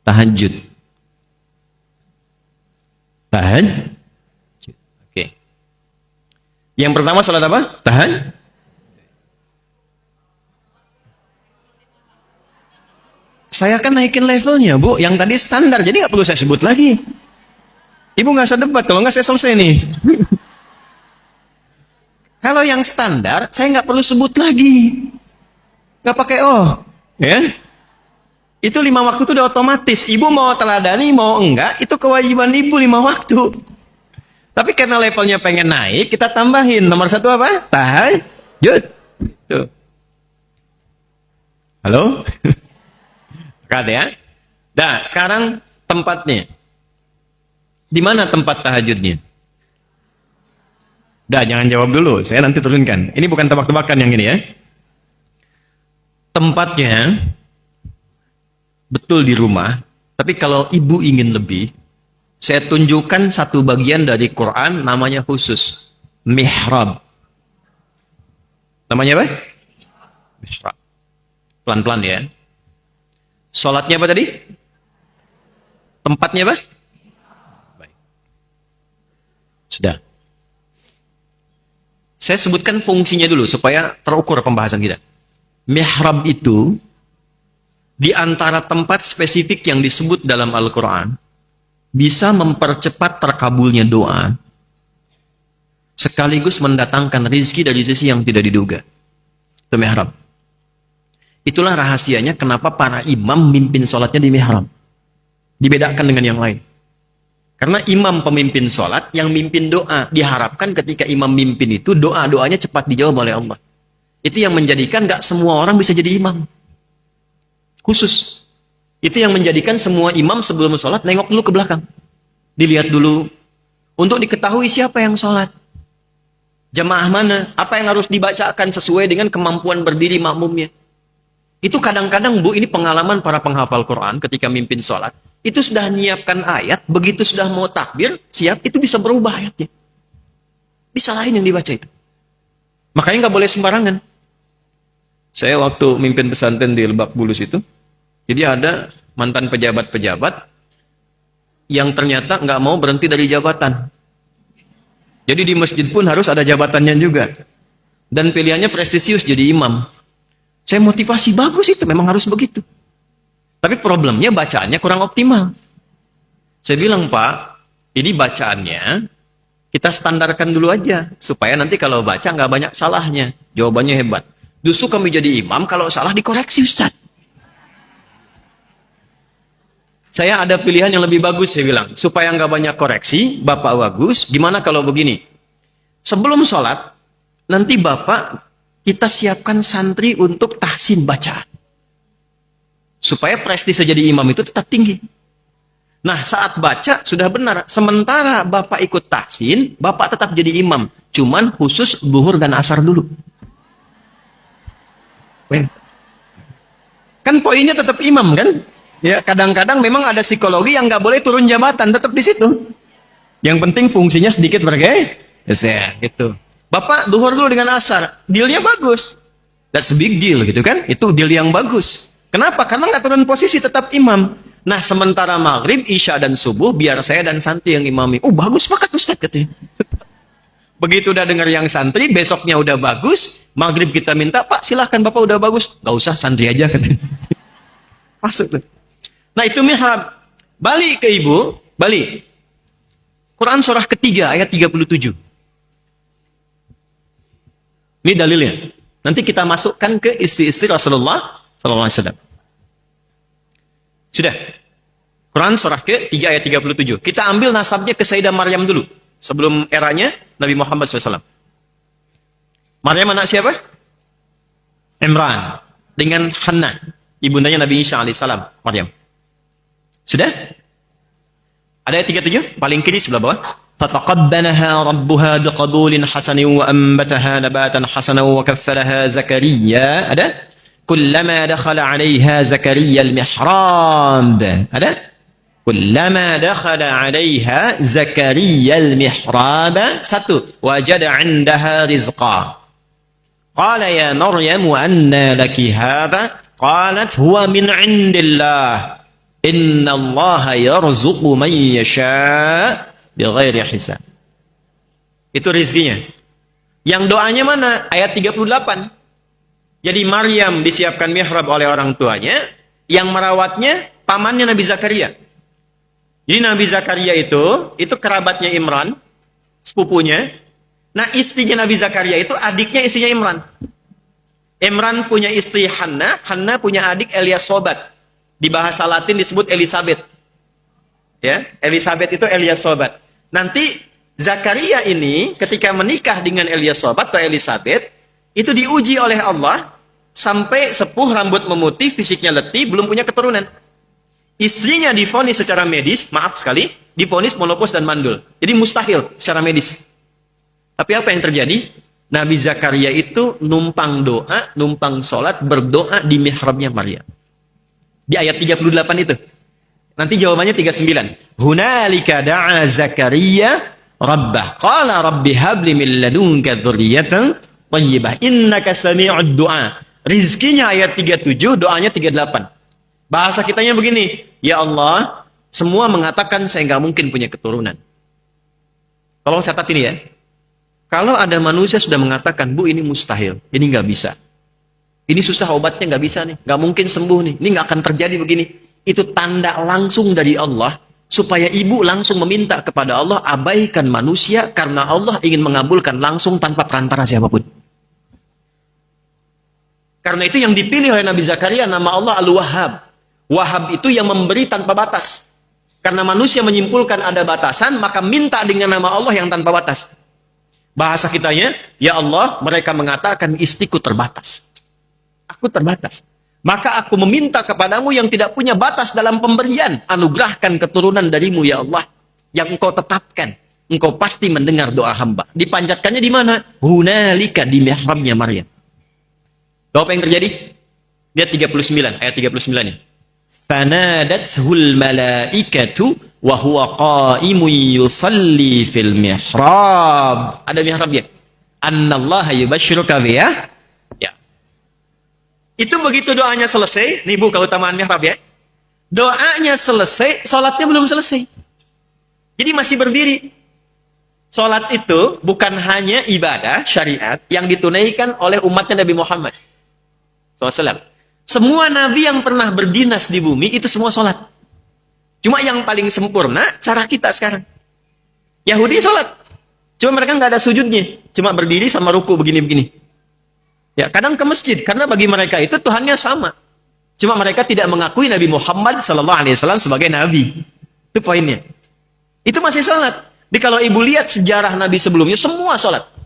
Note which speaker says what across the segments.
Speaker 1: tahajud. Tahajud. Oke. Yang pertama salat apa? Tahajud. Saya kan naikin levelnya, Bu. Yang tadi standar, jadi nggak perlu saya sebut lagi. Ibu nggak usah debat, kalau nggak saya selesai nih. Kalau yang standar, saya nggak perlu sebut lagi. Nggak pakai oh. Ya. Itu 5 waktu itu udah otomatis. Ibu mau teladani, mau enggak, itu kewajiban ibu 5 waktu. Tapi karena levelnya pengen naik, kita tambahin. Nomor 1 apa? Tahajud. Tuh. Halo? Kata ya. Nah, sekarang tempatnya. Di mana tempat tahajudnya? Dah, jangan jawab dulu. Saya nanti turunkan. Ini bukan tebak-tebakan yang ini ya. Tempatnya betul di rumah. Tapi kalau ibu ingin lebih, saya tunjukkan satu bagian dari Quran namanya khusus. Mihrab. Namanya apa? Mihrab. Pelan-pelan ya. Sholatnya apa tadi? Tempatnya apa? Baik. Sudah. Saya sebutkan fungsinya dulu supaya terukur pembahasan kita. Mihrab itu di antara tempat spesifik yang disebut dalam Al-Quran bisa mempercepat terkabulnya doa sekaligus mendatangkan rizki dari sisi yang tidak diduga. Itu mihrab. Itulah rahasianya kenapa para imam mimpin sholatnya di mihrab. Dibedakan dengan yang lain. Karena imam pemimpin sholat, yang mimpin doa. Diharapkan ketika imam mimpin itu, doa-doanya cepat dijawab oleh Allah. Itu yang menjadikan gak semua orang bisa jadi imam. Khusus. Itu yang menjadikan semua imam sebelum sholat, nengok dulu ke belakang. Dilihat dulu. Untuk diketahui siapa yang sholat. Jamaah mana? Apa yang harus dibacakan sesuai dengan kemampuan berdiri makmumnya. Itu kadang-kadang, Bu, ini pengalaman para penghafal Quran ketika mimpin sholat. Itu sudah menyiapkan ayat, begitu sudah mau takbir, siap, itu bisa berubah ayatnya. Bisa lain yang dibaca itu. Makanya nggak boleh sembarangan. Saya waktu mimpin pesantren di Lebak Bulus itu, jadi ada mantan pejabat-pejabat yang ternyata nggak mau berhenti dari jabatan. Jadi di masjid pun harus ada jabatannya juga. Dan pilihannya prestisius jadi imam. Saya motivasi, bagus itu, memang harus begitu. Tapi problemnya bacaannya kurang optimal. Saya bilang, Pak, ini bacaannya kita standarkan dulu aja. Supaya nanti kalau baca nggak banyak salahnya. Jawabannya hebat. Justru kami jadi imam, kalau salah dikoreksi, Ustaz. Saya ada pilihan yang lebih bagus, saya bilang. Supaya nggak banyak koreksi, Bapak bagus, gimana kalau begini? Sebelum sholat, nanti Bapak kita siapkan santri untuk tahsin bacaan. Supaya prestise jadi imam itu tetap tinggi. Nah, saat baca sudah benar. Sementara Bapak ikut tahsin, Bapak tetap jadi imam. Cuman khusus zuhur dan asar dulu. Kan poinnya tetap imam kan? Ya, kadang-kadang memang ada psikologi yang nggak boleh turun jabatan, tetap di situ. Yang penting fungsinya sedikit bergeser, gitu. Bapak duhur dulu dengan asar, dealnya bagus. That's a big deal gitu kan? Itu deal yang bagus. Kenapa? Karena nggak turun posisi, tetap imam. Nah, sementara maghrib, isya dan subuh, biar saya dan santri yang imami. Oh, bagus banget Ustaz katanya. Begitu udah dengar yang santri, besoknya udah bagus, maghrib kita minta, Pak silahkan Bapak udah bagus. Gak usah, santri aja katanya. Masuk tuh. Nah, itu mihrab. Balik ke ibu, balik. Quran surah ketiga ayat 37. Ini dalilnya. Nanti kita masukkan ke istri-istri Rasulullah SAW. Sudah. Quran surah ke-3 ayat 37. Kita ambil nasabnya ke Sayyidah Maryam dulu. Sebelum eranya Nabi Muhammad SAW. Maryam anak siapa? Imran. Dengan Hanna. Ibundanya Nabi Isa alaihissalam. Maryam. Sudah? Ada ayat 37? Paling kiri sebelah bawah. فَتَقَبَّلَهَا رَبُّهَا بِقَبُولٍ حَسَنٍ وَأَنبَتَهَا نَبَاتًا حَسَنًا وَكَفَّلَهَا زَكَرِيَّا. Ada? كُلَّمَا دَخَلَ عَلَيْهَا زَكَرِيَّا الْمِحْرَابَ. Ada? كُلَّمَا دَخَلَ عَلَيْهَا زَكَرِيَّا الْمِحْرَابَ. Satu. وَجَدَ عِنْدَهَا رِزْقًا. قَالَ يَا مَرْيَمُ أَنَّى لَكِ هَذَا. قَالَتْ هُوَ مِنْ عِنْدِ اللَّهِ. Innallaha yarzuqu man yasha' bighairi hisab. Itu rizkinya. Yang doanya mana? Ayat 38. Jadi Maryam disiapkan mihrab oleh orang tuanya, yang merawatnya pamannya Nabi Zakaria. Jadi Nabi Zakaria itu kerabatnya Imran, sepupunya. Nah, istrinya Nabi Zakaria itu adiknya istrinya Imran. Imran punya istri Hannah, Hannah punya adik Eliasobat. Di bahasa Latin disebut Elizabeth. Ya, Elizabeth itu Eliasobat. Nanti Zakaria ini ketika menikah dengan Eliasobat atau Elizabeth, itu diuji oleh Allah sampai sepuh, rambut memutih, fisiknya letih, belum punya keturunan. Istrinya divonis secara medis, maaf sekali, divonis menopause dan mandul. Jadi mustahil secara medis. Tapi apa yang terjadi? Nabi Zakaria itu numpang doa, numpang sholat, berdoa di mihrabnya Maryam. Di ayat 38 itu. Nanti jawabannya 39. Hunalika da'a Zakaria rabbah. Qala rabbi habli min ladunka dzurriyyatan thayyibah. Innaka sami'ud du'a. Rizkinya ayat 37, doanya 38. Bahasa kitanya begini. Ya Allah, semua mengatakan saya nggak mungkin punya keturunan. Tolong catat ini ya. Kalau ada manusia sudah mengatakan, Bu ini mustahil, ini nggak bisa. Ini susah obatnya nggak bisa nih, nggak mungkin sembuh nih, ini nggak akan terjadi begini. Itu tanda langsung dari Allah, supaya ibu langsung meminta kepada Allah, abaikan manusia, karena Allah ingin mengabulkan langsung tanpa perantara siapapun. Karena itu yang dipilih oleh Nabi Zakaria, nama Allah Al-Wahhab. Wahhab itu yang memberi tanpa batas. Karena manusia menyimpulkan ada batasan, maka minta dengan nama Allah yang tanpa batas. Bahasa kitanya, ya Allah, mereka mengatakan istriku terbatas. Aku terbatas. Maka aku meminta kepadamu yang tidak punya batas dalam pemberian. Anugerahkan keturunan darimu, ya Allah. Yang engkau tetapkan. Engkau pasti mendengar doa hamba. Dipanjatkannya di mana? Hunalika, di mihrabnya Maryam. Tahu apa yang terjadi? Lihat 39, ayat 39-nya. Fanadathul malaikatu wa huwa qa'imun yusalli fil mihrab. Ada mihrab ya? Annallaha yubashshiruka biya. Ya. Itu begitu doanya selesai, nih Bu keutamaan mihrab ya. Doanya selesai, salatnya belum selesai. Jadi masih berdiri. Salat itu bukan hanya ibadah syariat yang ditunaikan oleh umatnya Nabi Muhammad SAW. Semua nabi yang pernah berdinas di bumi itu semua sholat. Cuma yang paling sempurna cara kita sekarang. Yahudi sholat. Cuma mereka nggak ada sujudnya. Cuma berdiri sama ruku begini-begini. Ya, kadang ke masjid. Karena bagi mereka itu Tuhannya sama. Cuma mereka tidak mengakui Nabi Muhammad SAW sebagai nabi. Itu poinnya. Itu masih sholat. Jadi kalau ibu lihat sejarah nabi sebelumnya, semua sholat.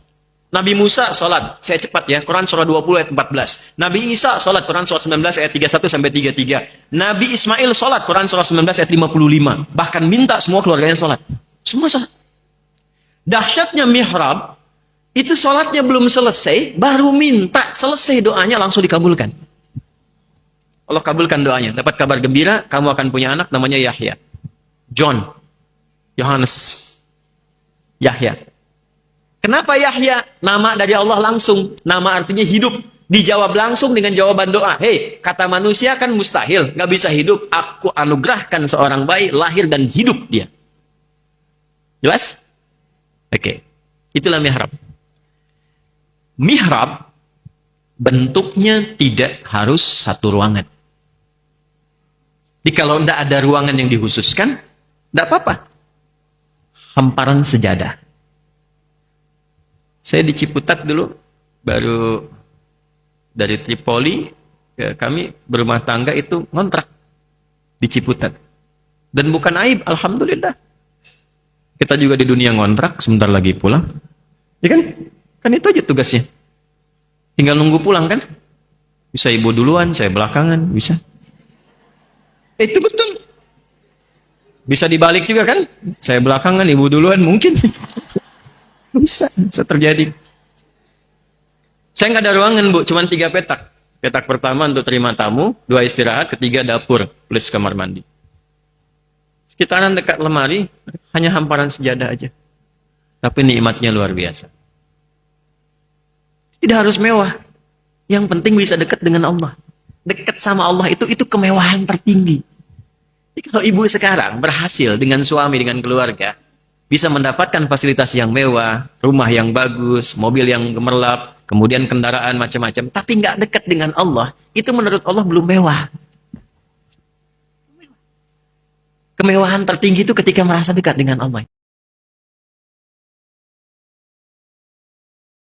Speaker 1: Nabi Musa sholat, saya cepat ya, Quran surah 20 ayat 14. Nabi Isa sholat, Quran surah 19 ayat 31 sampai 33. Nabi Ismail sholat, Quran surah 19 ayat 55. Bahkan minta semua keluarganya sholat. Semua sholat. Dahsyatnya mihrab, itu sholatnya belum selesai, baru minta, selesai doanya langsung dikabulkan. Allah kabulkan doanya. Dapat kabar gembira, kamu akan punya anak namanya Yahya. John. Yohanes. Yahya. Kenapa Yahya? Nama dari Allah langsung. Nama artinya hidup. Dijawab langsung dengan jawaban doa. Hei, kata manusia kan mustahil. Nggak bisa hidup. Aku anugerahkan seorang bayi, lahir dan hidup dia. Jelas? Oke. Itulah mihrab. Mihrab, bentuknya tidak harus satu ruangan. Jadi kalau tidak ada ruangan yang dikhususkan, tidak apa-apa. Hamparan sejadah. Saya di Ciputat dulu, baru dari Tripoli, ya, kami berumah tangga itu ngontrak di Ciputat. Dan bukan aib, alhamdulillah. Kita juga di dunia ngontrak, sebentar lagi pulang. Ya kan? Kan itu aja tugasnya. Tinggal nunggu pulang kan? Bisa ibu duluan, saya belakangan, bisa. Itu betul. Bisa dibalik juga kan? Saya belakangan, ibu duluan, mungkin. Bisa terjadi. Saya nggak ada ruangan, Bu, cuma 3 petak. Petak pertama untuk terima tamu, 2 istirahat, ketiga dapur, plus kamar mandi. Sekitaran dekat lemari, hanya hamparan sejadah aja. Tapi nikmatnya luar biasa. Tidak harus mewah. Yang penting bisa dekat dengan Allah. Dekat sama Allah itu kemewahan tertinggi. Kalau ibu sekarang berhasil dengan suami, dengan keluarga, bisa mendapatkan fasilitas yang mewah, rumah yang bagus, mobil yang gemerlap, kemudian kendaraan macam-macam, tapi nggak dekat dengan Allah, itu menurut Allah belum mewah. Kemewahan tertinggi itu ketika merasa dekat dengan Allah.